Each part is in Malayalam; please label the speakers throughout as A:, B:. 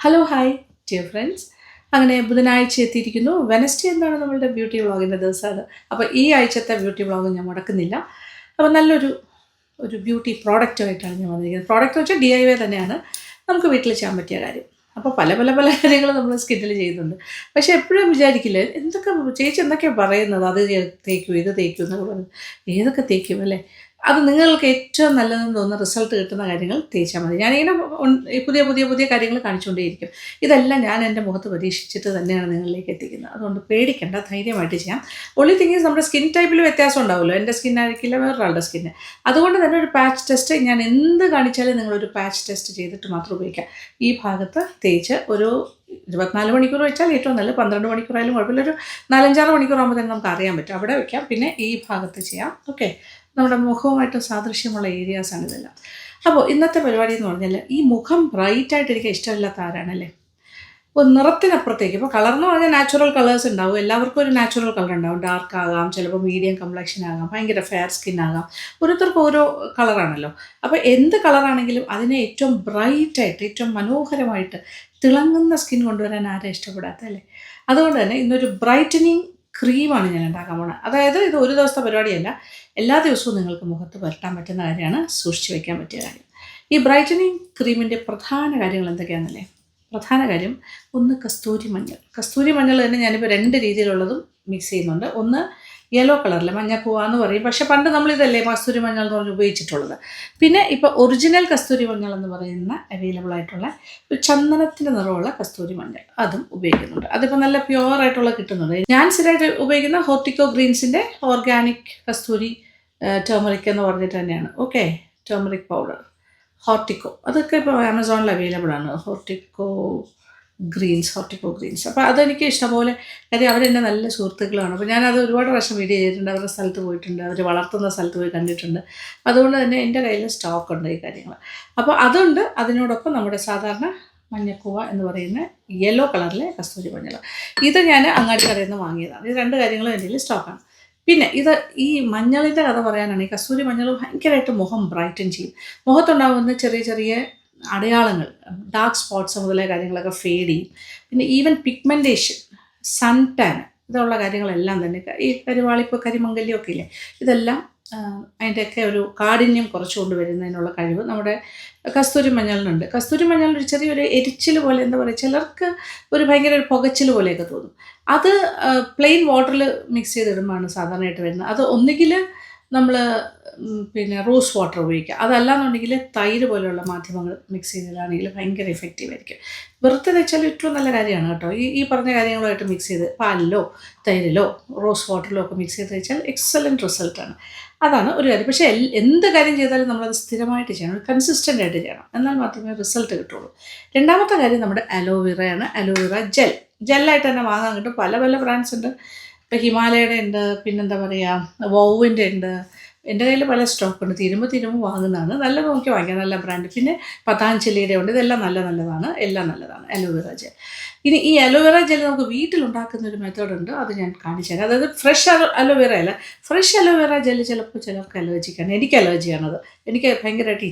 A: Hello hi dear friends. അങ്ങനെ ബുധനാഴ്ച എത്തിയിരിക്കുന്നു. വെനസ്ഡേ എന്താണ് നമ്മളുടെ ബ്യൂട്ടി വ്ളോഗിൻ്റെ ദിവസമാണ്. അപ്പോൾ ഈ ആഴ്ചത്തെ ബ്യൂട്ടി വ്ളോഗ് ഞാൻ മുടക്കുന്നില്ല. അപ്പോൾ നല്ലൊരു ബ്യൂട്ടി പ്രോഡക്റ്റുമായിട്ടാണ് ഞാൻ വന്നിരിക്കുന്നത്. പ്രോഡക്റ്റ് എന്ന് വെച്ചാൽ DIY തന്നെയാണ്, നമുക്ക് വീട്ടിൽ ചെയ്യാൻ പറ്റിയ കാര്യം. അപ്പോൾ പല കാര്യങ്ങൾ നമ്മൾ സ്കിന്നിൽ ചെയ്യുന്നുണ്ട്. പക്ഷേ എപ്പോഴും വിചാരിക്കില്ല, ചേച്ചി എന്തൊക്കെയാണ് പറയുന്നത്, അത് തേക്കും ഇത് തേക്കും എന്നൊക്കെ പറയുന്നത്. ഏതൊക്കെ തേക്കും അല്ലേ? അത് നിങ്ങൾക്ക് ഏറ്റവും നല്ലതെന്ന് തോന്നുന്ന റിസൾട്ട് കിട്ടുന്ന കാര്യങ്ങൾ തേച്ചാൽ മതി. ഞാനിങ്ങനെ പുതിയ കാര്യങ്ങൾ കാണിച്ചുകൊണ്ടേയിരിക്കും. ഇതെല്ലാം ഞാൻ എൻ്റെ മുഖത്ത് പരീക്ഷിച്ചിട്ട് തന്നെയാണ് നിങ്ങളിലേക്ക് എത്തിക്കുന്നത്. അതുകൊണ്ട് പേടിക്കേണ്ട, ധൈര്യമായിട്ട് ചെയ്യാം. ഒൺലി തിങ് ഈസ് നമ്മുടെ സ്കിൻ ടൈപ്പിൽ വ്യത്യാസം ഉണ്ടാവുമല്ലോ. എൻ്റെ സ്കിന്നായിരിക്കില്ല വേറൊരാളുടെ സ്കിന്ന്. അതുകൊണ്ട് തന്നെ ഒരു പാച്ച് ടെസ്റ്റ്, ഞാൻ എന്ത് കാണിച്ചാലും നിങ്ങളൊരു പാച്ച് ടെസ്റ്റ് ചെയ്തിട്ട് മാത്രം ഉപയോഗിക്കാം. ഈ ഭാഗത്ത് തേച്ച് ഒരു 24 മണിക്കൂർ വെച്ചാൽ ഏറ്റവും നല്ലത്. 12 മണിക്കൂറായാലും കുഴപ്പമില്ല. ഒരു 4-5 മണിക്കൂറാകുമ്പോൾ തന്നെ നമുക്ക് അറിയാൻ പറ്റും. അവിടെ വയ്ക്കാം. പിന്നെ ഈ ഭാഗത്ത് ചെയ്യാം. ഓക്കെ, നമ്മുടെ മുഖവുമായിട്ട് സാദൃശ്യമുള്ള ഏരിയാസാണ് ഇതെല്ലാം. അപ്പോൾ ഇന്നത്തെ പരിപാടി എന്ന് പറഞ്ഞാൽ, ഈ മുഖം ബ്രൈറ്റായിട്ടിരിക്കാൻ ഇഷ്ടമില്ലാത്ത ആരാണല്ലേ? ഇപ്പോൾ നിറത്തിനപ്പുറത്തേക്ക്, ഇപ്പോൾ കളർ എന്ന് പറഞ്ഞാൽ നാച്ചുറൽ കളേഴ്സ് ഉണ്ടാവും. എല്ലാവർക്കും ഒരു നാച്ചുറൽ കളർ ഉണ്ടാവും. ഡാർക്ക് ആകാം, ചിലപ്പോൾ മീഡിയം കംപ്ലക്ഷൻ ആകാം, ഭയങ്കര ഫെയർ സ്കിൻ ആകാം. ഓരോരുത്തർക്കും ഓരോ കളറാണല്ലോ. അപ്പോൾ എന്ത് കളറാണെങ്കിലും അതിനെ ഏറ്റവും ബ്രൈറ്റായിട്ട്, ഏറ്റവും മനോഹരമായിട്ട് തിളങ്ങുന്ന സ്കിൻ കൊണ്ടുവരാൻ ആരും ഇഷ്ടപ്പെടാത്തല്ലേ? അതുകൊണ്ട് തന്നെ ഇന്നൊരു ബ്രൈറ്റനിങ് ക്രീമാണ് ഞാൻ ഉണ്ടാക്കാൻ പോകുന്നത്. അതായത് ഇത് ഒരു ദിവസത്തെ പരിപാടിയല്ല, എല്ലാ ദിവസവും നിങ്ങൾക്ക് മുഖത്ത് പുരട്ടാൻ പറ്റുന്ന കാര്യമാണ്, സൂക്ഷിച്ച് വയ്ക്കാൻ പറ്റിയ കാര്യം. ഈ ബ്രൈറ്റനിങ് ക്രീമിൻ്റെ പ്രധാന കാര്യങ്ങൾ എന്തൊക്കെയാണെന്നല്ലേ? പ്രധാന കാര്യം ഒന്ന് കസ്തൂരി മഞ്ഞൾ തന്നെ ഞാനിപ്പോൾ 2 രീതിയിലുള്ളതും മിക്സ് ചെയ്യുന്നുണ്ട്. ഒന്ന് യെല്ലോ കളറിൽ മഞ്ഞപ്പൂവ എന്ന് പറയും, പക്ഷെ പണ്ട് നമ്മളിതല്ലേ കസ്തൂരി മഞ്ഞൾ എന്ന് പറഞ്ഞ് ഉപയോഗിച്ചിട്ടുള്ളത്. പിന്നെ ഇപ്പോൾ ഒറിജിനൽ കസ്തൂരി മഞ്ഞൾ എന്ന് പറയുന്ന അവൈലബിൾ ആയിട്ടുള്ള ഒരു ചന്ദനത്തിൻ്റെ നിറമുള്ള കസ്തൂരി മഞ്ഞൾ, അതും ഉപയോഗിക്കുന്നുണ്ട്. അതിപ്പോൾ നല്ല പ്യുവറായിട്ടുള്ള കിട്ടുന്നുണ്ട്. ഞാൻ സ്ഥിരമായിട്ട് ഉപയോഗിക്കുന്ന ഹോർട്ടിക്കോ ഗ്രീൻസിൻ്റെ ഓർഗാനിക് കസ്തൂരി ടേമറിക് എന്ന് പറഞ്ഞിട്ട് തന്നെയാണ്. ഓക്കെ, ടേമറിക് പൗഡർ, ഹോർട്ടിക്കോ, അതൊക്കെ ഇപ്പോൾ ആമസോണിൽ അവൈലബിൾ ആണ്. ഹോർട്ടിക്കോ ഗ്രീൻസ്. അപ്പോൾ അതെനിക്ക് ഇഷ്ടംപോലെ, കാര്യം അവരെൻ്റെ നല്ല സുഹൃത്തുക്കളാണ്. അപ്പോൾ ഞാനത് ഒരുപാട് പ്രാവശ്യം വീഡിയോ ചെയ്തിട്ടുണ്ട്. അവരുടെ സ്ഥലത്ത് പോയിട്ടുണ്ട്, അവർ വളർത്തുന്ന സ്ഥലത്ത് പോയി കണ്ടിട്ടുണ്ട്. അതുകൊണ്ട് തന്നെ എൻ്റെ കയ്യിൽ സ്റ്റോക്ക് ഉണ്ട് ഈ കാര്യങ്ങൾ. അപ്പോൾ അതുണ്ട്. അതിനോടൊപ്പം നമ്മുടെ സാധാരണ മഞ്ഞക്കൂവ എന്ന് പറയുന്ന യെല്ലോ കളറിലെ കസ്തൂരി മഞ്ഞൾ, ഇത് ഞാൻ അങ്ങാടി കടയിൽ നിന്ന് വാങ്ങിയതാണ്. ഇത് 2 കാര്യങ്ങളും എൻ്റെ കയ്യിൽ സ്റ്റോക്കാണ്. പിന്നെ ഈ മഞ്ഞളിൻ്റെ കഥ പറയാനാണ്. ഈ കസ്തൂരി മഞ്ഞൾ ഭയങ്കരമായിട്ട് മുഖം ബ്രൈറ്റൻ ചെയ്യും. മുഖത്തുണ്ടാകുന്ന ചെറിയ അടയാളങ്ങൾ, ഡാർക്ക് സ്പോട്ട്സ് മുതലായ കാര്യങ്ങളൊക്കെ ഫേഡ് ചെയ്യും. പിന്നെ ഈവൻ പിഗ്മെൻറ്റേഷൻ, സൺ ടാൻ, ഇതുള്ള കാര്യങ്ങളെല്ലാം തന്നെ, ഈ കരിമംഗല്യമൊക്കെ ഇല്ലേ, ഇതെല്ലാം അതിൻ്റെയൊക്കെ ഒരു കാഠിന്യം കുറച്ച് കൊണ്ടുവരുന്നതിനുള്ള കഴിവ് നമ്മുടെ കസ്തൂരി മഞ്ഞളിനുണ്ട്. കസ്തൂരി മഞ്ഞളിനൊരു ചെറിയൊരു എരിച്ചിൽ പോലെ, എന്താ പറയുക, ചിലർക്ക് ഒരു ഭയങ്കര ഒരു പുകച്ചിൽ പോലെയൊക്കെ തോന്നും. അത് പ്ലെയിൻ വാട്ടറിൽ മിക്സ് ചെയ്തിടുമ്പോഴാണ് സാധാരണയായിട്ട് വരുന്നത്. അത് ഒന്നുകിൽ നമ്മൾ പിന്നെ റോസ് വാട്ടർ ഉപയോഗിക്കുക, അതല്ലാന്നുണ്ടെങ്കിൽ തൈര് പോലെയുള്ള മാധ്യമങ്ങൾ മിക്സ് ചെയ്തതാണെങ്കിൽ ഭയങ്കര എഫക്റ്റീവ് ആയിരിക്കും. വെറുതെ വെച്ചാൽ ഏറ്റവും നല്ല കാര്യമാണ് കേട്ടോ. ഈ പറഞ്ഞ കാര്യങ്ങളുമായിട്ട് മിക്സ് ചെയ്ത് പാലിലോ തൈരിലോ റോസ് വാട്ടറിലോ ഒക്കെ മിക്സ് ചെയ്ത് വെച്ചാൽ എക്സലൻറ്റ് റിസൾട്ടാണ്. അതാണ് ഒരു കാര്യം. പക്ഷേ എന്ത് കാര്യം ചെയ്താലും നമ്മളത് സ്ഥിരമായിട്ട് ചെയ്യണം, കൺസിസ്റ്റൻ്റ് ആയിട്ട് ചെയ്യണം, എന്നാൽ മാത്രമേ റിസൾട്ട് കിട്ടുള്ളൂ. രണ്ടാമത്തെ കാര്യം നമ്മുടെ അലോവേറയാണ്. അലോവേറ ജെല്ലായിട്ട് തന്നെ വാങ്ങാൻ കിട്ടും. പല ബ്രാൻഡ്സ് ഉണ്ട്. ഇപ്പോൾ ഹിമാലയയുടെ ഉണ്ട്, പിന്നെന്താ പറയുക, വോവിൻ്റെ ഉണ്ട്. എൻ്റെ കയ്യിൽ പല സ്റ്റോക്കുണ്ട്. തീരുമ്പോൾ വാങ്ങുന്നതാണ്. നല്ല നോക്കി വാങ്ങിക്കാം, നല്ല ബ്രാൻഡ്. പിന്നെ പതാഞ്ജലിയുടെ ഉണ്ട്. ഇതെല്ലാം നല്ലതാണ്, എല്ലാം നല്ലതാണ് അലോവേറ ജെൽ. ഇനി ഈ അലോവേറ ജെൽ നമുക്ക് വീട്ടിലുണ്ടാക്കുന്ന ഒരു മെത്തേഡ് ഉണ്ട്, അത് ഞാൻ കാണിച്ചു തരാം. അതായത് ഫ്രഷ് അലോവേറ അല്ല, ഫ്രഷ് അലോവേറ ജെൽ ചിലപ്പോൾ ചിലർക്ക് അലർജിക്കാണ്. എനിക്ക് അലർജിയാണത്. എനിക്ക് ഭയങ്കരമായിട്ട്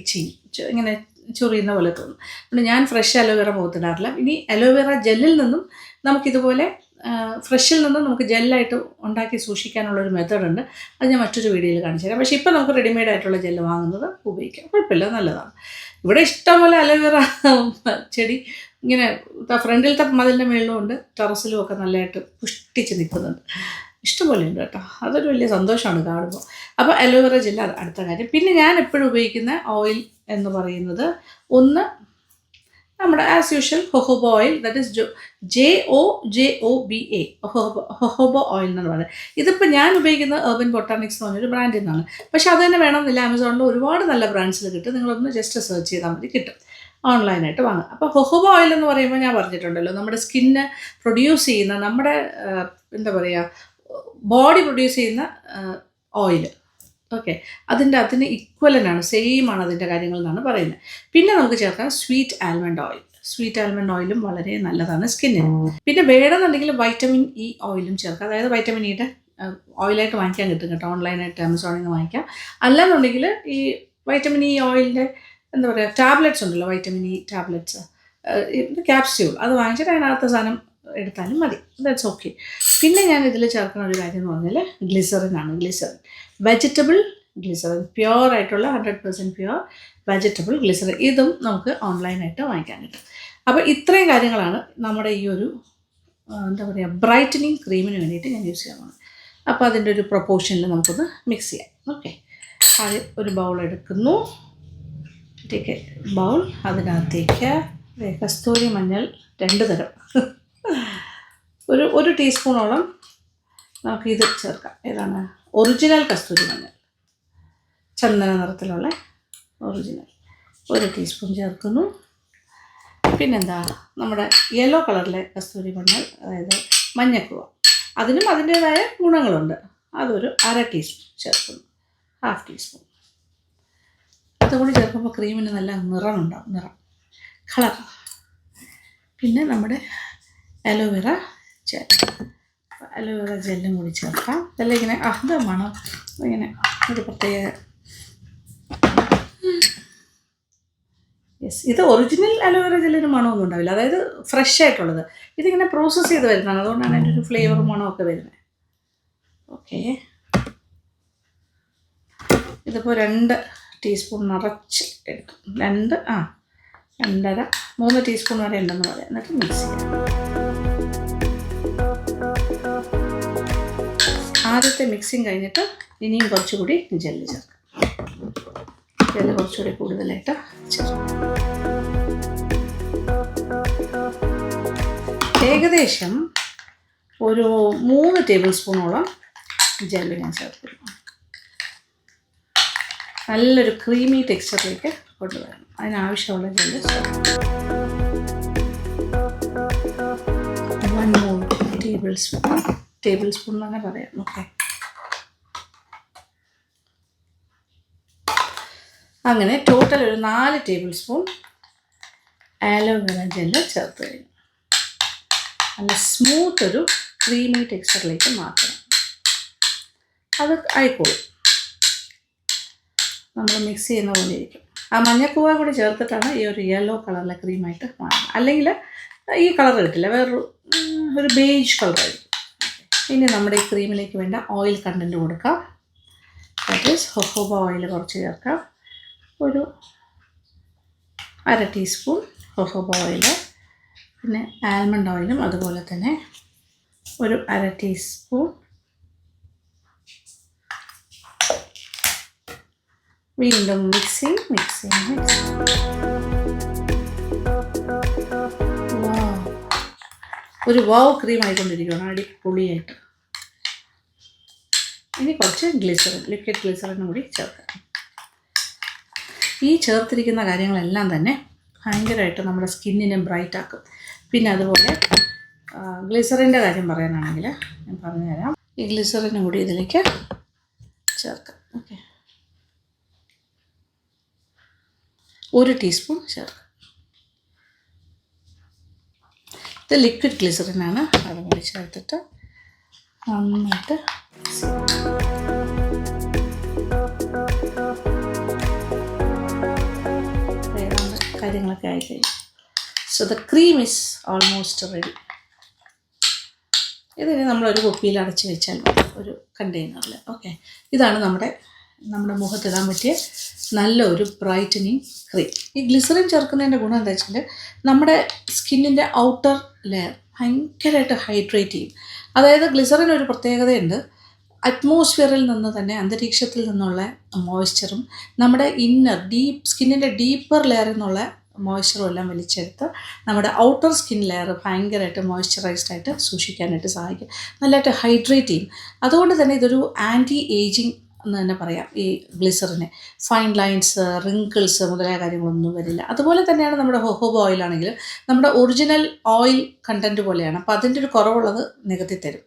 A: ഇങ്ങനെ ചൊറിയുന്ന പോലെ തോന്നും. അതുകൊണ്ട് ഞാൻ ഫ്രഷ് അലോവേറ മുഖത്തിടാറില്ല. ഇനി അലോവേറ ജെല്ലിൽ നിന്നും നമുക്കിതുപോലെ ഫ്രഷിൽ നിന്നും നമുക്ക് ജെല്ലായിട്ട് ഉണ്ടാക്കി സൂക്ഷിക്കാനുള്ളൊരു മെത്തേഡുണ്ട്. അത് ഞാൻ മറ്റൊരു വീഡിയോയിൽ കാണിച്ചു തരാം. പക്ഷേ ഇപ്പോൾ നമുക്ക് റെഡിമെയ്ഡ് ആയിട്ടുള്ള ജെല്ല് വാങ്ങുന്നത് ഉപയോഗിക്കാം, കുഴപ്പമില്ല, നല്ലതാണ്. ഇവിടെ ഇഷ്ടംപോലെ അലോവേറ ചെടി ഇങ്ങനെ ഫ്രണ്ടിലത്തെ മതിലിൻ്റെ മേളിലും ഉണ്ട്, ടെറസിലും ഒക്കെ നല്ലതായിട്ട് പുഷ്ടിച്ച് നിൽക്കുന്നുണ്ട്. ഇഷ്ടംപോലെ ഉണ്ട് കേട്ടോ. അതൊരു വലിയ സന്തോഷമാണ് കാണുമ്പോൾ. അപ്പോൾ അലോവേറ ജെല്ല് അടുത്ത കാര്യം. പിന്നെ ഞാൻ എപ്പോഴും ഉപയോഗിക്കുന്ന ഓയിൽ എന്ന് പറയുന്നത്, ഒന്ന് നമ്മുടെ as usual jojoba oil, that is JOJOBA, jojoba oil എന്നാണ് പറയുന്നത്. ഇതിപ്പോൾ ഞാൻ ഉപയോഗിക്കുന്ന Urban Botanics എന്ന് പറഞ്ഞൊരു ബ്രാൻഡിൽ നിന്നാണ്. പക്ഷേ അത് തന്നെ വേണമെന്നില്ല, ആമസോണിൽ ഒരുപാട് നല്ല ബ്രാൻഡ്സിൽ കിട്ടും. നിങ്ങളൊന്ന് ജസ്റ്റ് സെർച്ച് ചെയ്താൽ മതി, കിട്ടും, ഓൺലൈനായിട്ട് വാങ്ങാം. അപ്പോൾ ഹൊഹോബ ഓയിൽ എന്ന് പറയുമ്പോൾ ഞാൻ പറഞ്ഞിട്ടുണ്ടല്ലോ, നമ്മുടെ സ്കിന്ന് പ്രൊഡ്യൂസ് ചെയ്യുന്ന, നമ്മുടെ എന്താ പറയുക, ബോഡി പ്രൊഡ്യൂസ് ചെയ്യുന്ന ഓയിൽ. ഓക്കെ, അതിന് ഈക്വലൻ്റാണ്, സെയിമാണ് അതിൻ്റെ കാര്യങ്ങൾ എന്നാണ് പറയുന്നത്. പിന്നെ നമുക്ക് ചേർക്കാം സ്വീറ്റ് ആൽമണ്ട് ഓയിലും വളരെ നല്ലതാണ് സ്കിന്നിന്. പിന്നെ വേണമെന്നുണ്ടെങ്കിൽ വൈറ്റമിൻ ഇ ഓയിലും ചേർക്കാം. അതായത് വൈറ്റമിൻ ഇയുടെ ഓയിലായിട്ട് വാങ്ങിക്കാൻ കിട്ടും കേട്ടോ, ഓൺലൈനായിട്ട് ആമസോണിൽ നിന്ന് വാങ്ങിക്കാം. അല്ലാന്നുണ്ടെങ്കിൽ ഈ വൈറ്റമിൻ ഇ ഓയിലിൻ്റെ എന്താ പറയുക, ടാബ്ലറ്റ്സ് ഉണ്ടല്ലോ, വൈറ്റമിൻ ഇ ടാബ്ലറ്റ്സ്, ക്യാപ്സ്യൂൾ അത് വാങ്ങിച്ചിട്ട് അതിനകത്ത് സാധനം എടുത്താലും മതി. That's okay. പിന്നെ ഞാൻ ഇതിൽ ചേർക്കുന്ന ഒരു കാര്യം എന്ന് പറഞ്ഞാൽ ഗ്ലിസറിനാണ്. ഗ്ലിസറിൻ, വെജിറ്റബിൾ ഗ്ലിസറിൻ, പ്യുവർ ആയിട്ടുള്ള 100% പ്യുവർ വെജിറ്റബിൾ ഗ്ലിസറിൻ. ഇതും നമുക്ക് ഓൺലൈനായിട്ട് വാങ്ങിക്കാൻ കിട്ടും. അപ്പോൾ ഇത്രയും കാര്യങ്ങളാണ് നമ്മുടെ ഈ ഒരു എന്താ പറയുക ബ്രൈറ്റനിങ് ക്രീമിന് വേണ്ടിയിട്ട് ഞാൻ യൂസ് ചെയ്യാൻ പോകുന്നത്. അപ്പോൾ അതിൻ്റെ ഒരു പ്രൊപ്പോർഷനിൽ നമുക്കൊന്ന് മിക്സ് ചെയ്യാം. ഓക്കെ, ആദ്യം ഒരു ബൗൾ എടുക്കുന്നു. Take A bowl. അതിനകത്തേക്ക് കസ്തൂരി മഞ്ഞൾ 2 തരം ഒരു ടീസ്പൂണോളം നമുക്കിത് ചേർക്കാം. ഏതാണ്? ഒറിജിനൽ കസ്തൂരി മഞ്ഞൾ, ചന്ദന നിറത്തിലുള്ള ഒറിജിനൽ 1 ടീസ്പൂൺ ചേർക്കുന്നു. പിന്നെന്താ, നമ്മുടെ യെല്ലോ കളറിലെ കസ്തൂരി മഞ്ഞൾ, അതായത് മഞ്ഞക്കുവ, അതിനും അതിൻ്റേതായ ഗുണങ്ങളുണ്ട്. അതൊരു 1/2 ടീസ്പൂൺ ചേർക്കുന്നു, 1/2 ടീസ്പൂൺ. അതുകൂടി ചേർക്കുമ്പോൾ ക്രീമിന് നല്ല നിറമുണ്ടാവും, കളർ. പിന്നെ നമ്മുടെ അലോവേറ ജെൽ, അലോവേറ ജെല്ലും കൂടി ചേർക്കാം. ഇതെല്ലാം ഇങ്ങനെ മണം ഇങ്ങനെ ഒരു പ്രത്യേക. യെസ്, ഇത് ഒറിജിനൽ അലോവേറ ജെല്ലിന് മണമൊന്നും ഉണ്ടാവില്ല, അതായത് ഫ്രഷ് ആയിട്ടുള്ളത്. ഇതിങ്ങനെ പ്രോസസ്സ് ചെയ്ത് വരുന്നതാണ്, അതുകൊണ്ടാണ് അതിൻ്റെ ഒരു ഫ്ലേവർ മണമൊക്കെ വരുന്നത്. ഓക്കെ, ഇതിപ്പോൾ 2 ടീസ്പൂൺ നിറച്ച് എടുക്കും. 2.5 3 ടീസ്പൂൺ വരെ ഉണ്ടെന്ന് പറയാം. എന്നിട്ട് മിക്സ് ചെയ്യാം. ആദ്യത്തെ മിക്സിങ് കഴിഞ്ഞിട്ട് ഇനിയും കുറച്ചുകൂടി ജെല്ല് ചേർക്കാം. ജെല്ല് കുറച്ചുകൂടി കൂടുതലായിട്ട് ചേർക്കാം. ഏകദേശം ഒരു 3 ടേബിൾ സ്പൂണോളം ജെല്ല് ഞാൻ ചേർക്കുന്നു. നല്ലൊരു ക്രീമി ടെക്സ്ചറിലേക്ക് കൊണ്ടുവരണം. അതിനാവശ്യമുള്ള ജെല്ല് ചേർക്കാം. 1 more ടേബിൾ സ്പൂൺ തന്നെ പറയാം. ഓക്കെ, അങ്ങനെ ടോട്ടൽ ഒരു 4 ടേബിൾ സ്പൂൺ ആലോവേറ ജെല്ല് ചേർത്ത് കഴിഞ്ഞു. നല്ല സ്മൂത്ത് ഒരു ക്രീമി ടെക്സ്ചറിലേക്ക് മാറ്റണം. അത് ആയിക്കോളും, നമ്മൾ മിക്സ് ചെയ്യുന്ന പോലെ ഇരിക്കും. ആ മഞ്ഞക്കൂവ കൂടി ചേർത്തിട്ടാണ് ഈ ഒരു യെല്ലോ കളറിലെ ക്രീമായിട്ട് മാറുന്നത്. അല്ലെങ്കിൽ ഈ കളർ കിട്ടില്ല, ഒരു ബേജ് കളറായിരിക്കും. ഇനി നമ്മുടെ ഈ ക്രീമിലേക്ക് വേണ്ട ഓയിൽ കണ്ടൻറ്റ് കൊടുക്കാം. ദാറ്റ് ഈസ് ഹൊഹോബ ഓയിൽ കുറച്ച് ചേർക്കാം. ഒരു 1/2 ടീസ്പൂൺ ഹൊഹോബ ഓയിൽ. പിന്നെ ആൽമണ്ട് ഓയിലും അതുപോലെ തന്നെ ഒരു 1/2 ടീസ്പൂൺ. വീണ്ടും മിക്സിങ്. ഒരു വാവ് ക്രീം ആയിക്കൊണ്ടിരിക്കുകയാണ്, അടിപൊളിയായിട്ട്. ഇനി കുറച്ച് ഗ്ലിസറിൻ, ലിക്വിഡ് ഗ്ലിസറിനും കൂടി ചേർക്കാം. ഈ ചേർത്തിരിക്കുന്ന കാര്യങ്ങളെല്ലാം തന്നെ ഭയങ്കരമായിട്ട് നമ്മുടെ സ്കിന്നിനെ ബ്രൈറ്റ് ആക്കും. പിന്നെ അതുപോലെ ഗ്ലിസറിൻ്റെ കാര്യം പറയാനാണെങ്കിൽ ഞാൻ പറഞ്ഞുതരാം. ഈ ഗ്ലിസറിനും കൂടി ഇതിലേക്ക് ചേർക്കാം. ഓക്കെ, 1 ടീസ്പൂൺ ചേർക്കാം. ഇത് ലിക്വിഡ് ഗ്ലിസറിനാണ്. അതും കൂടി ചേർത്തിട്ട് നന്നായിട്ട് കാര്യങ്ങളൊക്കെ ആയിക്കഴിഞ്ഞു. So the cream is almost ready. ഇതിന് നമ്മളൊരു കുപ്പിയിൽ അടച്ച് വെച്ചാൽ മതി, ഒരു കണ്ടെയ്നറിൽ. ഓക്കെ, ഇതാണ് നമ്മുടെ മുഖത്തിടാൻ പറ്റിയ നല്ല ഒരു ബ്രൈറ്റനിങ് ക്രീം. ഈ ഗ്ലിസറിൻ ചേർക്കുന്നതിൻ്റെ ഗുണം എന്താ വെച്ചാൽ നമ്മുടെ സ്കിന്നിൻ്റെ ഔട്ടർ ലെയർ ഭയങ്കരമായിട്ട് ഹൈഡ്രേറ്റ് ചെയ്യും. അതായത് ഗ്ലിസറിൻ ഒരു പ്രത്യേകതയുണ്ട്, അറ്റ്മോസ്ഫിയറിൽ നിന്ന് തന്നെ, അന്തരീക്ഷത്തിൽ നിന്നുള്ള മോയ്സ്ചറും നമ്മുടെ സ്കിന്നിൻ്റെ ഡീപ്പർ ലെയറിൽ നിന്നുള്ള മോയ്സ്ചറും എല്ലാം വലിച്ചെടുത്ത് നമ്മുടെ ഔട്ടർ സ്കിൻ ലെയർ ഭയങ്കരമായിട്ട് മോയ്സ്ചറൈസ്ഡ് ആയിട്ട് സൂക്ഷിക്കാനായിട്ട് സഹായിക്കും. നല്ലതായിട്ട് ഹൈഡ്രേറ്റ് ചെയ്യും. അതുകൊണ്ട് തന്നെ ഇതൊരു ആൻറ്റി ഏജിങ് എന്ന് തന്നെ പറയാം. ഈ ഗ്ലിസറിന് ഫൈൻ ലൈൻസ്, റിങ്കിൾസ് മുതലായ കാര്യങ്ങളൊന്നും വരില്ല. അതുപോലെ തന്നെയാണ് നമ്മുടെ ഹൊഹോബ ഓയിലാണെങ്കിൽ നമ്മുടെ ഒറിജിനൽ ഓയിൽ കണ്ടൻറ്റ് പോലെയാണ്. അപ്പോൾ അതിൻ്റെ ഒരു കുറവുള്ളത് നികത്തി തരും.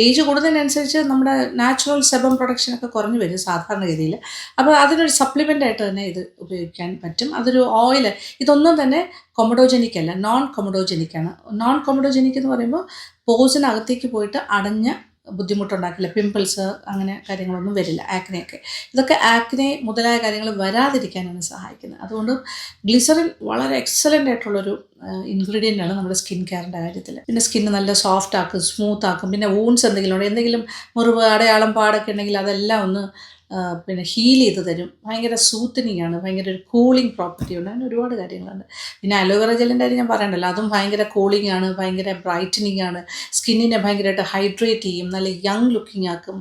A: ഏജ് കൂടുന്നതിനനുസരിച്ച് നമ്മുടെ നാച്ചുറൽ സെബം പ്രൊഡക്ഷനൊക്കെ കുറഞ്ഞു വരും സാധാരണഗതിയിൽ. അപ്പോൾ അതിനൊരു സപ്ലിമെൻ്റായിട്ട് തന്നെ ഇത് ഉപയോഗിക്കാൻ പറ്റും. അതൊരു ഓയിൽ, ഇതൊന്നും തന്നെ കൊമഡോജനിക് അല്ല, നോൺ കൊമഡോജനിക്കാണ്. നോൺ കൊമഡോജനിക് എന്ന് പറയുമ്പോൾ പോസിനകത്തേക്ക് പോയിട്ട് അടഞ്ഞ ബുദ്ധിമുട്ടുണ്ടാക്കില്ല. പിമ്പിൾസ് അങ്ങനെ കാര്യങ്ങളൊന്നും വരില്ല. ആക്നെയൊക്കെ ഇതൊക്കെ ആക്നെ മുതലായ കാര്യങ്ങൾ വരാതിരിക്കാനാണ് സഹായിക്കുന്നത്. അതുകൊണ്ട് ഗ്ലിസറിൻ വളരെ എക്സലൻ്റ് ആയിട്ടുള്ളൊരു ഇൻഗ്രീഡിയൻ്റ് ആണ് നമ്മുടെ സ്കിൻ കെയറിൻ്റെ കാര്യത്തിൽ. പിന്നെ സ്കിന്ന് നല്ല സോഫ്റ്റ് ആക്കും, സ്മൂത്ത് ആക്കും. പിന്നെ വൂൺസ് എന്തെങ്കിലും ഉണ്ട്, എന്തെങ്കിലും മുറിവ്, അടയാളം, പാടൊക്കെ ഉണ്ടെങ്കിൽ അതെല്ലാം ഒന്ന് പിന്നെ ഹീൽ ചെയ്ത് തരും. ഭയങ്കര സൂത്തനിങ് ആണ്, ഭയങ്കര ഒരു കൂളിംഗ് പ്രോപ്പർട്ടി ഉണ്ട്. അങ്ങനെ ഒരുപാട് കാര്യങ്ങളുണ്ട്. പിന്നെ അലോവേറ ജെല്ലിൻ്റെ കാര്യം ഞാൻ പറയണ്ടല്ലോ, അതും ഭയങ്കര കൂളിംഗ് ആണ്, ഭയങ്കര ബ്രൈറ്റനിങ് ആണ്, സ്കിന്നിനെ ഭയങ്കരമായിട്ട് ഹൈഡ്രേറ്റ് ചെയ്യും, നല്ല യങ് ലുക്കിംഗ് ആക്കും,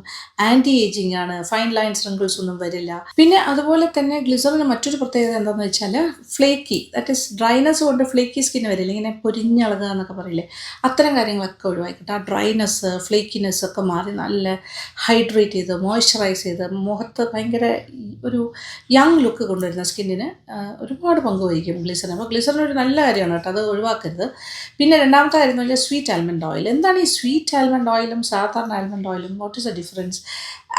A: ആൻറ്റി ഏജിങ് ആണ്, ഫൈൻ ലൈൻസ് റിങ്കിൾസ് ഒന്നും വരില്ല. പിന്നെ അതുപോലെ തന്നെ ഗ്ലിസറിന് മറ്റൊരു പ്രത്യേകത എന്താണെന്ന് വെച്ചാൽ ഫ്ലേക്കി, ദാറ്റ് ഈസ് ഡ്രൈനെസ് കൊണ്ട് ഫ്ലേക്കി സ്കിന്ന് വരില്ല, ഇങ്ങനെ പൊരിഞ്ഞളകുക എന്നൊക്കെ പറയില്ലേ, അത്തരം കാര്യങ്ങളൊക്കെ ഒഴിവാക്കിയിട്ട് ആ ഡ്രൈനെസ്, ഫ്ലേക്കിനെസ് ഒക്കെ മാറി നല്ല ഹൈഡ്രേറ്റ് ചെയ്ത് മോയ്സ്ചറൈസ് ചെയ്ത് മുഖത്ത് ഭയങ്കര ഒരു യങ് ലുക്ക് കൊണ്ടുവരുന്ന സ്കിന്നിന് ഒരുപാട് പങ്ക് വഹിക്കും ഗ്ലിസറിൻ. അപ്പോൾ ഗ്ലിസറിൻ ഒരു നല്ല കാര്യമാണ് കേട്ടോ, അത് ഒഴിവാക്കരുത്. പിന്നെ രണ്ടാമത്തെ കാര്യം എന്ന് പറഞ്ഞാൽ സ്വീറ്റ് ആൽമണ്ട് ഓയിൽ. എന്താണ് ഈ സ്വീറ്റ് ആൽമണ്ട് ഓയിലും സാധാരണ ആൽമണ്ട് ഓയിലും? What is the difference?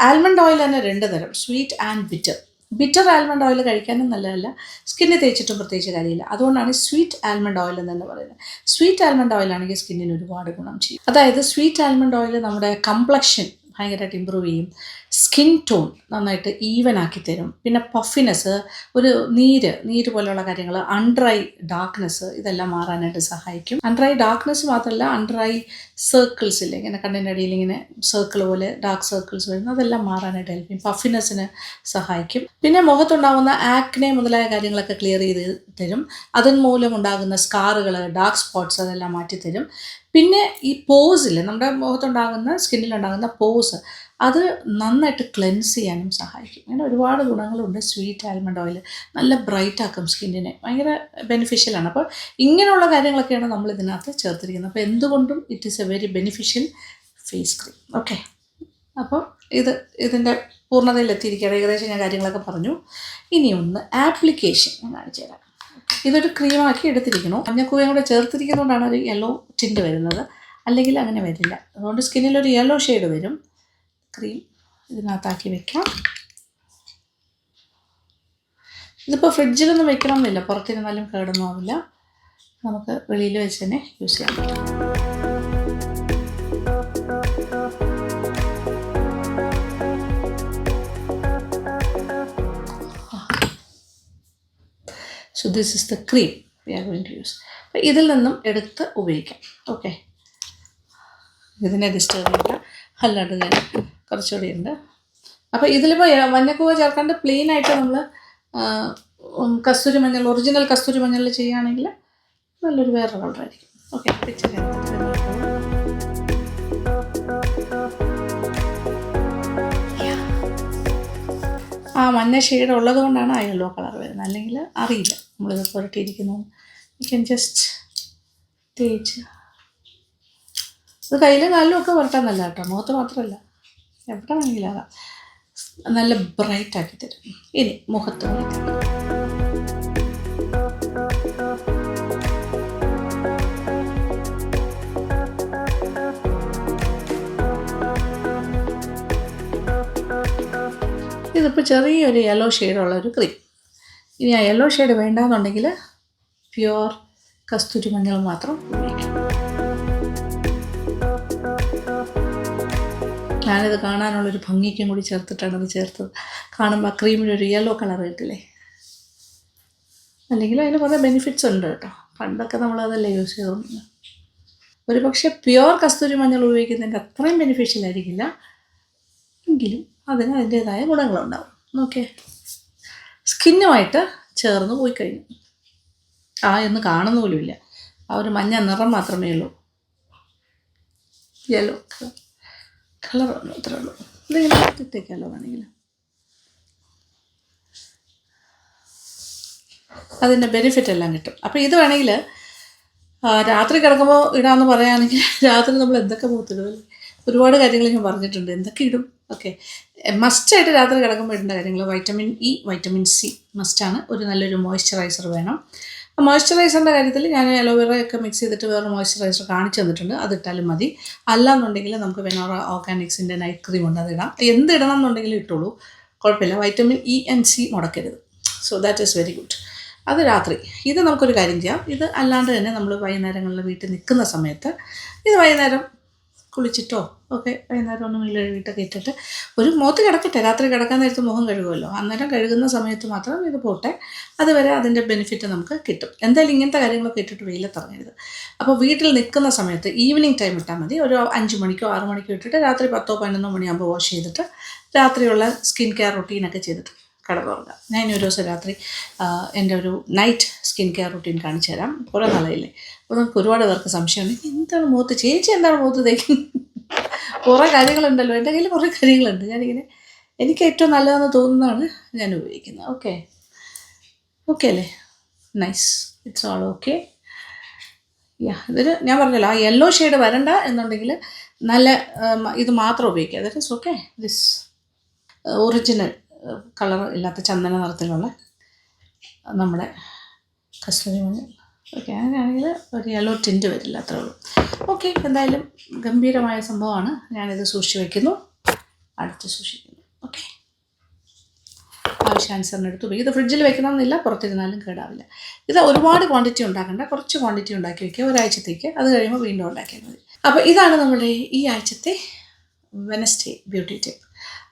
A: Almond oil തന്നെ രണ്ട് തരം, sweet and bitter. Bitter almond oil കഴിക്കാനും നല്ലതല്ല, സ്കിന്നിൽ തേച്ചിട്ടും പ്രത്യേകിച്ച് കാര്യമില്ല. അതുകൊണ്ടാണ് സ്വീറ്റ് ആൽമണ്ട് ഓയിൽ എന്ന് തന്നെ പറയുന്നത്. സ്വീറ്റ് ആൽമണ്ട് ഓയിലാണെങ്കിൽ സ്കിന്നിന് ഒരുപാട് ഗുണം ചെയ്യും. അതായത് സ്വീറ്റ് ആൽമണ്ട് ഓയിൽ നമ്മുടെ കംപ്ലക്ഷൻ ഭയങ്കരമായിട്ട് ഇമ്പ്രൂവ് ചെയ്യും, സ്കിൻ ടോൺ നന്നായിട്ട് ഈവൻ ആക്കി തരും. പിന്നെ പഫിനെസ്, ഒരു നീര് പോലെയുള്ള കാര്യങ്ങൾ, അണ്ടർ ഐ ഡാർക്ക്നെസ്, ഇതെല്ലാം മാറാനായിട്ട് സഹായിക്കും. അണ്ടർ ഐ ഡാർക്ക്നെസ് മാത്രമല്ല, അണ്ടർ ഐ സർക്കിൾസ് ഇല്ലേ, ഇങ്ങനെ കണ്ണിൻ്റെ അടിയിൽ ഇങ്ങനെ സർക്കിൾ പോലെ ഡാർക്ക് സർക്കിൾസ് വരുന്നു, അതെല്ലാം മാറാനായിട്ട് ഹെൽപ്പ് ചെയ്യും, പഫിനെസ്സിന് സഹായിക്കും. പിന്നെ മുഖത്തുണ്ടാകുന്ന ആക്നെ മുതലായ കാര്യങ്ങളൊക്കെ ക്ലിയർ ചെയ്ത് തരും. അതിന് മൂലം ഉണ്ടാകുന്ന സ്കാറുകൾ, ഡാർക്ക് സ്പോട്ട്സ്, അതെല്ലാം മാറ്റിത്തരും. പിന്നെ ഈ പോസിൽ, നമ്മുടെ മുഖത്തുണ്ടാകുന്ന സ്കിന്നിലുണ്ടാകുന്ന പോസ്, അത് നന്നായിട്ട് ക്ലെൻസ് ചെയ്യാനും സഹായിക്കും. അങ്ങനെ ഒരുപാട് ഗുണങ്ങളുണ്ട് സ്വീറ്റ് ആൽമണ്ട് ഓയിൽ. നല്ല ബ്രൈറ്റ് ആക്കും സ്കിന്നിനെ, ഭയങ്കര ബെനിഫിഷ്യലാണ്. അപ്പോൾ ഇങ്ങനെയുള്ള കാര്യങ്ങളൊക്കെയാണ് നമ്മൾ ഇതിനകത്ത് ചേർത്തിരിക്കുന്നത്. അപ്പോൾ എന്തുകൊണ്ടും it is a very beneficial face cream. Okay, അപ്പോൾ ഇതിൻ്റെ പൂർണ്ണതയിലെത്തിയിരിക്കുകയാണ്. ഏകദേശം ഞാൻ കാര്യങ്ങളൊക്കെ പറഞ്ഞു. ഇനി ഒന്ന് ആപ്ലിക്കേഷൻ ഞാൻ കാണിച്ചു തരാം. ഇതൊരു ക്രീമാക്കി എടുത്തിരിക്കുന്നു, മഞ്ഞക്കൂവയും കൂടെ ചേർത്തിരിക്കുന്നതുകൊണ്ടാണ് ഒരു യെല്ലോ ടിൻറ്റ് വരുന്നത്, അല്ലെങ്കിൽ അങ്ങനെ വരില്ല. അതുകൊണ്ട് സ്കിന്നിലൊരു യെല്ലോ ഷെയ്ഡ് വരും. ക്രീം ഇതിനകത്താക്കി വെക്കാം. ഇതിപ്പോൾ ഫ്രിഡ്ജിലൊന്നും വെക്കണം എന്നില്ല, പുറത്തിരുന്നാലും കേടൊന്നും ആവില്ല, നമുക്ക് വെളിയിൽ വെച്ച് തന്നെ യൂസ് ചെയ്യാൻ പറ്റും. So this is the cream we are going to use. അപ്പോൾ ഇതിൽ നിന്നും എടുത്ത് ഉപയോഗിക്കാം. ഓക്കെ, ഇതിനെ ഡിസ്റ്റർബ് ചെയ്യില്ല, അല്ലാണ്ട് ഞാൻ കുറച്ചുകൂടി ഉണ്ട്. അപ്പോൾ ഇതിലിപ്പോൾ മഞ്ഞക്കൂവ ചേർക്കാണ്ട് പ്ലെയിൻ ആയിട്ട് നമ്മൾ കസ്തൂരി മഞ്ഞൾ, ഒറിജിനൽ കസ്തൂരി മഞ്ഞളിൽ ചെയ്യുകയാണെങ്കിൽ നല്ലൊരു വേറെ കളറായിരിക്കും. ഓക്കെ, പിക്ചർ ആ മഞ്ഞ ഷെയ്ഡ് ഉള്ളത് കൊണ്ടാണ് ആ യെല്ലോ കളർ വരുന്നത്, അല്ലെങ്കിൽ അറിയില്ല നമ്മളിത് പുരട്ടിയിരിക്കുന്നു. യു ക്യാൻ ജസ്റ്റ് തേച്ച്, ഇത് കയ്യിലും കാലിലും ഒക്കെ പുരട്ടാൻ നല്ല കേട്ടോ, മുഖത്ത് മാത്രമല്ല എവിടെ വേണമെങ്കിലും ആകാം. നല്ല ബ്രൈറ്റ് ആക്കി തരും. ഇനി മുഖത്ത് ഇതിപ്പോൾ ചെറിയൊരു യെല്ലോ ഷെയ്ഡുള്ള ഒരു ക്രീം. ഇനി ആ യെല്ലോ ഷെയ്ഡ് വേണ്ടാന്നുണ്ടെങ്കിൽ പ്യുവർ കസ്തൂരി മഞ്ഞൾ മാത്രം ഉപയോഗിക്കും. ഞാനിത് കാണാനുള്ളൊരു ഭംഗിക്കും കൂടി ചേർത്തിട്ടാണ് ഇത് ചേർത്തത്. കാണുമ്പോൾ ആ ക്രീമിനൊരു യെല്ലോ കളർ കിട്ടില്ലേ. അല്ലെങ്കിൽ അതിന് കുറേ ബെനിഫിറ്റ്സ് ഉണ്ട് കേട്ടോ. പണ്ടൊക്കെ നമ്മളതല്ലേ യൂസ് ചെയ്തോണ്ടിരുന്നത്. ഒരു പക്ഷേ പ്യുവർ കസ്തൂരി മഞ്ഞൾ ഉപയോഗിക്കുന്നതിൻ്റെ അത്രയും ബെനിഫിഷ്യൽ ആയിരിക്കില്ല, എങ്കിലും അതിന് അതിൻ്റേതായ ഗുണങ്ങളുണ്ടാവും. ഓക്കെ, സ്കിന്നുമായിട്ട് ചേർന്ന് പോയി കഴിഞ്ഞു. എന്ന് കാണുന്ന പോലുമില്ല, ആ ഒരു മഞ്ഞ നിറം മാത്രമേ ഉള്ളൂ, യെല്ലോ കളർ വന്നു, അത്രേ ഉള്ളൂ. ഇതിങ്ങനെ ഇട്ടേക്കല്ലോ വേണമെങ്കിൽ. അതിൻ്റെ ബെനിഫിറ്റ് എല്ലാം കിട്ടും. അപ്പോൾ ഇത് വേണമെങ്കിൽ രാത്രി കിടക്കുമ്പോൾ ഇടാമെന്ന് പറയുകയാണെങ്കിൽ രാത്രി നമ്മൾ എന്തൊക്കെ മുഖത്തിടും, ഒരുപാട് കാര്യങ്ങൾ ഞാൻ പറഞ്ഞിട്ടുണ്ട്, എന്തൊക്കെ ഇടും. ഓക്കെ, മസ്റ്റായിട്ട് രാത്രി കിടക്കുമ്പോൾ ഇടേണ്ട കാര്യങ്ങൾ വൈറ്റമിൻ ഇ, വൈറ്റമിൻ സി മസ്റ്റാണ്. ഒരു നല്ലൊരു മോയ്സ്ചറൈസർ വേണം. മോയ്സ്ചറൈസറിൻ്റെ കാര്യത്തിൽ ഞാൻ അലോവേറയൊക്കെ മിക്സ് ചെയ്തിട്ട് വേറെ മോയ്സ്ചറൈസർ കാണിച്ചു തന്നിട്ടുണ്ട്, അതിട്ടാലും മതി. അല്ലാന്നുണ്ടെങ്കിൽ നമുക്ക് വെനോറ ഓർഗാനിക്സിൻ്റെ നൈറ്റ് ക്രീം ഉണ്ട്, അതിടാം. എന്തിടണം എന്നുണ്ടെങ്കിൽ ഇട്ടുള്ളൂ, കുഴപ്പമില്ല. വൈറ്റമിൻ ഇ ആൻഡ് സി മുടക്കരുത്. So that is very good. അത് രാത്രി. ഇത് നമുക്കൊരു കാര്യം ചെയ്യാം, ഇത് അല്ലാണ്ട് തന്നെ നമ്മൾ വൈകുന്നേരങ്ങളിൽ വീട്ടിൽ നിൽക്കുന്ന സമയത്ത് ഇത് വൈകുന്നേരം കുളിച്ചിട്ടോ ഒക്കെ വൈകുന്നേരം ഒന്ന് മേല് കഴുകിയിട്ടൊക്കെ ഇട്ടിട്ട് ഒരു മുഖത്ത് കിടക്കട്ടെ, രാത്രി കിടക്കാൻ നേരത്ത് മുഖം കഴുകുമല്ലോ, അന്നേരം കഴുകുന്ന സമയത്ത് മാത്രം ഇത് പോട്ടെ, അതുവരെ അതിൻ്റെ ബെനിഫിറ്റ് നമുക്ക് കിട്ടും. എന്തായാലും ഇങ്ങനത്തെ കാര്യങ്ങളൊക്കെ ഇട്ടിട്ട് വെയിലത്തിറങ്ങരുത്. അപ്പോൾ വീട്ടിൽ നിൽക്കുന്ന സമയത്ത് ഈവനിങ് ടൈം ഇട്ടാൽ മതി, ഒരു 5 മണിക്കോ 6 മണിക്കോ ഇട്ടിട്ട് രാത്രി 10-11 മണിയാകുമ്പോൾ വാഷ് ചെയ്തിട്ട് രാത്രിയുള്ള സ്കിൻ കെയർ റൊട്ടീനൊക്കെ ചെയ്തിട്ട് കിടന്നുറങ്ങാം. ഞാൻ ഒരു ദിവസം രാത്രി എൻ്റെ ഒരു നൈറ്റ് സ്കിൻ കെയർ റൂട്ടീൻ കാണിച്ചു തരാം. കുറേ നാളായില്ലേ, അപ്പോൾ നമുക്ക് ഒരുപാട് പേർക്ക് സംശയമുണ്ട്, എന്താണ് മുഖത്ത് ചേച്ചി എന്താണ് മുഖത്ത് തേക്കുന്നത്, കുറേ കാര്യങ്ങളുണ്ടല്ലോ. എൻ്റെ കയ്യിൽ കുറേ കാര്യങ്ങളുണ്ട്, ഞാനിങ്ങനെ എനിക്ക് ഏറ്റവും നല്ലതെന്ന് തോന്നുന്നതാണ് ഞാൻ ഉപയോഗിക്കുന്നത്. ഓക്കെ ഓക്കെ അല്ലേ, നൈസ്, ഇറ്റ്സ് ഓൾ ഓക്കെ. ഇതൊരു ഞാൻ പറഞ്ഞല്ലോ, ആ യെല്ലോ ഷെയ്ഡ് വരണ്ട എന്നുണ്ടെങ്കിൽ നല്ല ഇത് മാത്രം ഉപയോഗിക്കുക. That is okay. This original colour ഇല്ലാത്ത ചന്ദന നിറത്തിലുള്ള നമ്മുടെ കസ്തൂരി മഞ്ഞൾ. ഓക്കെ, അങ്ങനെയാണെങ്കിൽ ഒരു യെല്ലോ ടിൻറ്റ് വരില്ല, അത്രേ ഉള്ളൂ. ഓക്കെ, എന്തായാലും ഗംഭീരമായ സംഭവമാണ്. ഞാനിത് സൂക്ഷിച്ച് വയ്ക്കുന്നു, അടുത്ത് സൂക്ഷിക്കുന്നു. ഓക്കെ, ആവശ്യാനുസരണം എടുത്ത് ഉപയോഗിക്കും. ഇത് ഫ്രിഡ്ജിൽ വെക്കണമെന്നില്ല, പുറത്തിരുന്നാലും കേടാവില്ല. ഇത് ഒരുപാട് ക്വാണ്ടിറ്റി ഉണ്ടാക്കണ്ട, കുറച്ച് ക്വാണ്ടിറ്റി ഉണ്ടാക്കി വയ്ക്കുക ഒരാഴ്ചത്തേക്ക്, അത് കഴിയുമ്പോൾ വീണ്ടും ഉണ്ടാക്കിയാൽ മതി. അപ്പോൾ ഇതാണ് നമ്മുടെ ഈ ആഴ്ചത്തെ വെനസ്ഡേ ബ്യൂട്ടി ടിപ്പ്.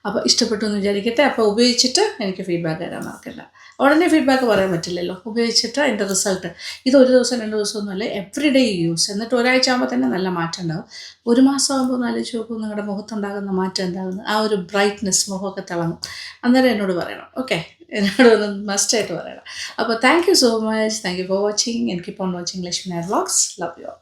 A: അപ്പോൾ ഇഷ്ടപ്പെട്ടു എന്ന് വിചാരിക്കട്ടെ. അപ്പോൾ ഉപയോഗിച്ചിട്ട് എനിക്ക് ഫീഡ്ബാക്ക് തരാൻ മറക്കണ്ട. ഉടനെ ഫീഡ്ബാക്ക് പറയാൻ പറ്റില്ലല്ലോ, ഉപയോഗിച്ചിട്ട് അതിൻ്റെ റിസൾട്ട് ഇത് 1 ദിവസം 2 ദിവസമൊന്നുമല്ല, എവറി ഡേ യൂസ്, എന്നിട്ട് ഒരാഴ്ച ആകുമ്പോൾ തന്നെ നല്ല മാറ്റം ഉണ്ടാകും. 1 മാസം ആകുമ്പോൾ ആലോചിച്ച് നോക്കും നിങ്ങളുടെ മുഖത്തുണ്ടാകുന്ന മാറ്റം എന്താകുന്നു, ആ ഒരു ബ്രൈറ്റ്നെസ്, മുഖമൊക്കെ തിളങ്ങും. അന്നേരം എന്നോട് പറയണം, ഓക്കെ, എന്നോട് ഒന്ന് മസ്റ്റായിട്ട് പറയണം. അപ്പോൾ thank you so much, thank you for watching, and keep on watching Lakshmi Nair vlogs. Love you all.